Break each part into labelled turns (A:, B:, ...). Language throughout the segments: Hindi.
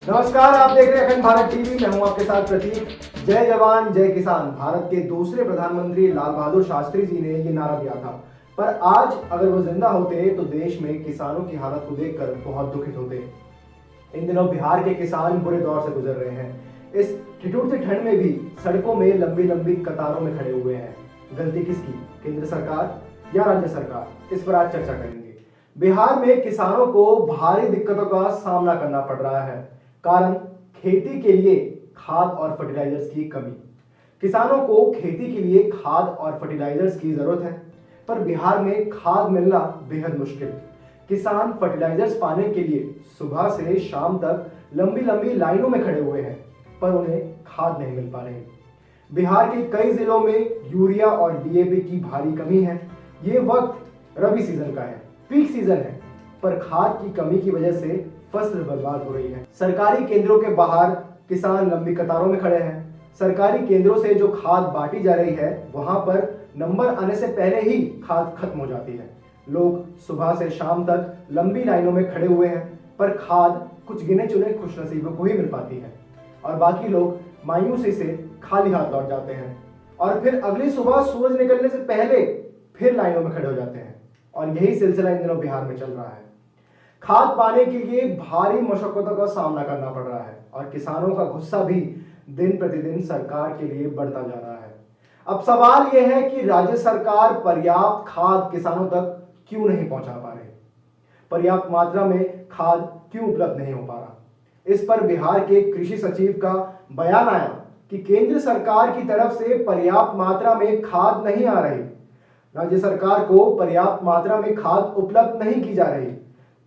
A: नमस्कार, आप देख रहे हैं अखंड भारत टीवी। मैं हूं आपके साथ प्रतीक। जय जवान जय किसान। भारत के दूसरे प्रधानमंत्री लाल बहादुर शास्त्री जी ने ये नारा दिया था, पर आज अगर वो जिंदा होते तो देश में किसानों की हालत को देखकर बहुत दुखित होते। इन दिनों बिहार के किसान बुरे दौर से गुजर रहे हैं। इस ठिठुरती ठंड में भी सड़कों में लंबी लंबी कतारों में खड़े हुए हैं। गलती किसकी, केंद्र सरकार या राज्य सरकार? इस पर आज चर्चा करेंगे। बिहार में किसानों को भारी दिक्कतों का सामना करना पड़ रहा है। कारण खेती के लिए खाद और फर्टिलाइजर्स की कमी। किसानों को खेती के लिए खाद और फर्टिलाइजर्स की जरूरत है, पर बिहार में खाद मिलना बेहद मुश्किल। किसान फर्टिलाइजर्स पाने के लिए सुबह से शाम तक लंबी लंबी लाइनों में खड़े हुए हैं, पर उन्हें खाद नहीं मिल पा रही। बिहार के कई जिलों में यूरिया और डीएपी की भारी कमी है। ये वक्त रबी सीजन का है, पीक सीजन है, पर खाद की कमी की वजह से फसल बर्बाद हो रही है। सरकारी केंद्रों के बाहर किसान लंबी कतारों में खड़े हैं। सरकारी केंद्रों से जो खाद बांटी जा रही है, वहां पर नंबर आने से पहले ही खाद खत्म हो जाती है। लोग सुबह से शाम तक लंबी लाइनों में खड़े हुए हैं, पर खाद कुछ गिने चुने खुशनसीबों को ही मिल पाती है और बाकी लोग मायूसी से खाली हाथ लौट जाते हैं और फिर अगली सुबह सूरज निकलने से पहले फिर लाइनों में खड़े हो जाते हैं। और यही सिलसिला इन दिनों बिहार में चल रहा है। खाद पाने के लिए भारी मशक्कतों का सामना करना पड़ रहा है और किसानों का गुस्सा भी दिन प्रतिदिन सरकार के लिए बढ़ता जा रहा है। अब सवाल यह है कि राज्य सरकार पर्याप्त खाद किसानों तक क्यों नहीं पहुंचा पा रही? पर्याप्त मात्रा में खाद क्यों उपलब्ध नहीं हो पा रहा? इस पर बिहार के कृषि सचिव का बयान आया कि केंद्र सरकार की तरफ से पर्याप्त मात्रा में खाद नहीं आ रही। राज्य सरकार को पर्याप्त मात्रा में खाद उपलब्ध नहीं की जा रही।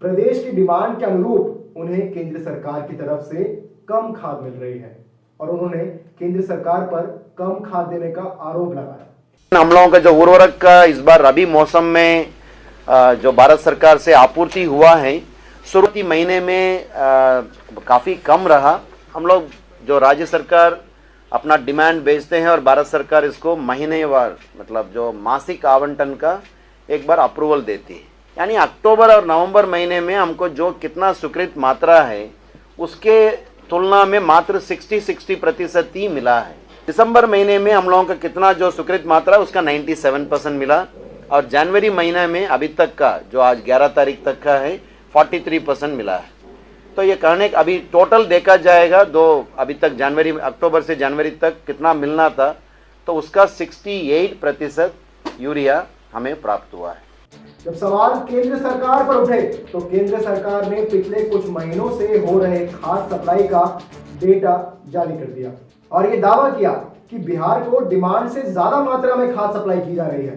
A: प्रदेश की डिमांड के अनुरूप उन्हें केंद्र सरकार की तरफ से कम खाद मिल रही है और उन्होंने केंद्र सरकार पर कम खाद देने का आरोप लगाया।
B: हम लोगों का जो उर्वरक का इस बार रबी मौसम में जो भारत सरकार से आपूर्ति हुआ है, शुरुआती महीने में काफ़ी कम रहा। हम लोग जो राज्य सरकार अपना डिमांड भेजते हैं और भारत सरकार इसको महीनेवार मतलब जो मासिक आवंटन का एक बार अप्रूवल देती है। यानी अक्टूबर और नवंबर महीने में हमको जो कितना स्वीकृत मात्रा है उसके तुलना में मात्र 60% ही मिला है। दिसंबर महीने में हम लोगों का कितना जो स्वीकृत मात्रा है उसका 97% मिला और जनवरी महीने में अभी तक का जो आज 11 तारीख तक का है 43% मिला है। तो ये कहने अभी टोटल देखा जाएगा अभी तक अक्टूबर से जनवरी तक कितना मिलना था, तो उसका 68% यूरिया हमें प्राप्त हुआ है।
A: जब सवाल केंद्र सरकार पर उठे तो केंद्र सरकार ने पिछले कुछ महीनों से हो रहे खाद सप्लाई का डेटा जारी कर दिया और ये दावा किया कि बिहार को डिमांड से ज्यादा मात्रा में खाद सप्लाई की जा रही है।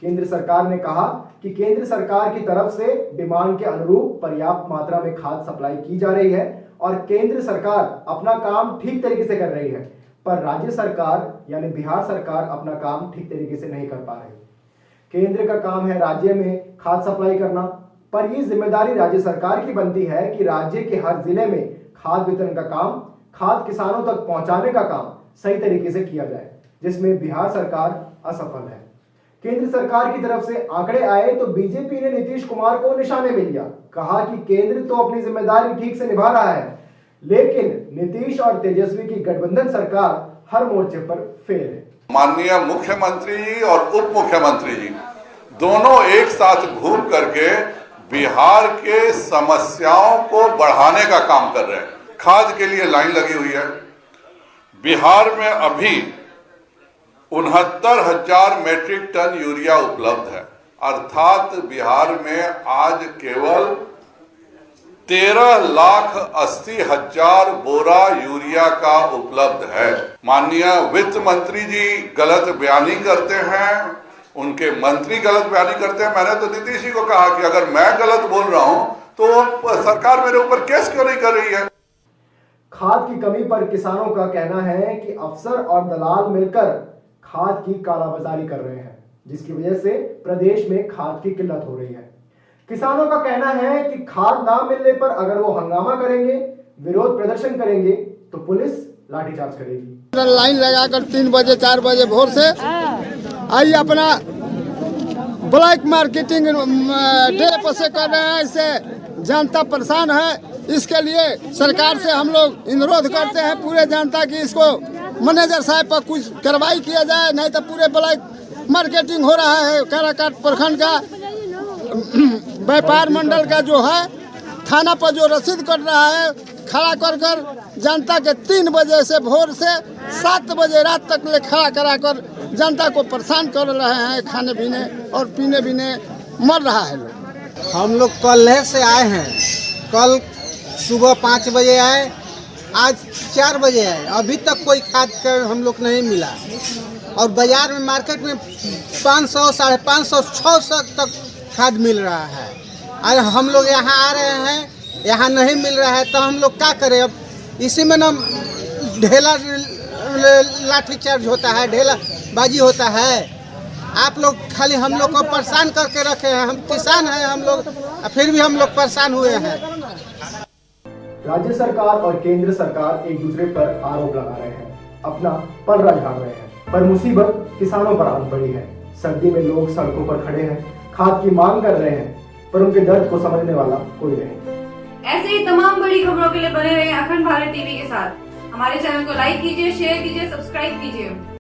A: केंद्र सरकार ने कहा कि केंद्र सरकार की तरफ से डिमांड के अनुरूप पर्याप्त मात्रा में खाद सप्लाई की जा रही है और केंद्र सरकार अपना काम ठीक तरीके से कर रही है, पर राज्य सरकार यानी बिहार सरकार अपना काम ठीक तरीके से नहीं कर पा रही। केंद्र का काम है राज्य में खाद सप्लाई करना, पर यह जिम्मेदारी राज्य सरकार की बनती है कि राज्य के हर जिले में खाद वितरण का काम, खाद किसानों तक पहुंचाने का काम सही तरीके से किया जाए, जिसमें बिहार सरकार असफल है। केंद्र सरकार की तरफ से आंकड़े आए तो बीजेपी ने नीतीश कुमार को निशाने में लिया। कहा कि केंद्र तो अपनी जिम्मेदारी ठीक से निभा रहा है, लेकिन नीतीश और तेजस्वी की गठबंधन सरकार हर मोर्चे पर फेल है।
C: माननीय मुख्यमंत्री जी और उप मुख्यमंत्री जी दोनों एक साथ घूम करके बिहार के समस्याओं को बढ़ाने का काम कर रहे हैं। खाद के लिए लाइन लगी हुई है। बिहार में अभी 69,000 मेट्रिक टन यूरिया उपलब्ध है, अर्थात बिहार में आज केवल 13,80,000 बोरा यूरिया का उपलब्ध है। माननीय वित्त मंत्री जी गलत बयानी करते हैं, उनके मंत्री गलत बयानी करते हैं। मैंने तो नीतीश जी को कहा कि अगर मैं गलत बोल रहा हूं तो सरकार मेरे ऊपर केस क्यों नहीं कर रही है।
A: खाद की कमी पर किसानों का कहना है कि अफसर और दलाल मिलकर खाद की कालाबाजारी कर रहे हैं, जिसकी वजह से प्रदेश में खाद की किल्लत हो रही है। किसानों का कहना है कि खाद ना मिलने पर अगर वो हंगामा करेंगे, विरोध प्रदर्शन करेंगे, तो पुलिस लाठीचार्ज करेगी।
D: लाइन लगाकर 3 बजे 4 बजे भोर से आई अपना ब्लैक मार्केटिंग डे से कर रहे हैं। इससे जनता परेशान है। इसके लिए सरकार से हम लोग अनुरोध करते हैं पूरे जनता की इसको मैनेजर साहब पर कुछ कार्रवाई किया जाए, नहीं तो पूरे ब्लैक मार्केटिंग हो रहा है। काराकाट प्रखंड का व्यापार मंडल का जो है थाना पर जो रसीद कट रहा है खड़ा कर कर जनता के 3 बजे से भोर से 7 बजे रात तक ले खड़ा करा कर जनता को परेशान कर रहे हैं। खाने पीने और पीने बीने मर रहा है लोग।
E: हम लोग कल से आए हैं, कल सुबह 5 बजे आए, आज 4 बजे आए, अभी तक कोई खाद का हम लोग नहीं मिला। और बाजार में मार्केट में 500, 550, 600 तक खाद मिल रहा है। और हम लोग यहाँ आ रहे हैं, यहाँ नहीं मिल रहा है तो हम लोग क्या करें। अब इसी में ना ढेला लाठी चार्ज होता है, ढेला बाजी होता है। आप लोग खाली हम लोग को परेशान करके रखे हैं। हम किसान हैं हम लोग, फिर भी हम लोग परेशान हुए हैं।
A: राज्य सरकार और केंद्र सरकार एक दूसरे पर आरोप लगा रहे हैं, अपना पलड़ा झाड़ रहे हैं, पर मुसीबत किसानों पर आ पड़ी है। सर्दी में लोग सड़कों पर खड़े हैं, खाद की मांग कर रहे हैं, पर उनके दर्द को समझने वाला कोई नहीं।
F: ऐसे ही तमाम बड़ी खबरों के लिए बने रहें अखंड भारत टीवी के साथ। हमारे चैनल को लाइक कीजिए, शेयर कीजिए, सब्सक्राइब कीजिए।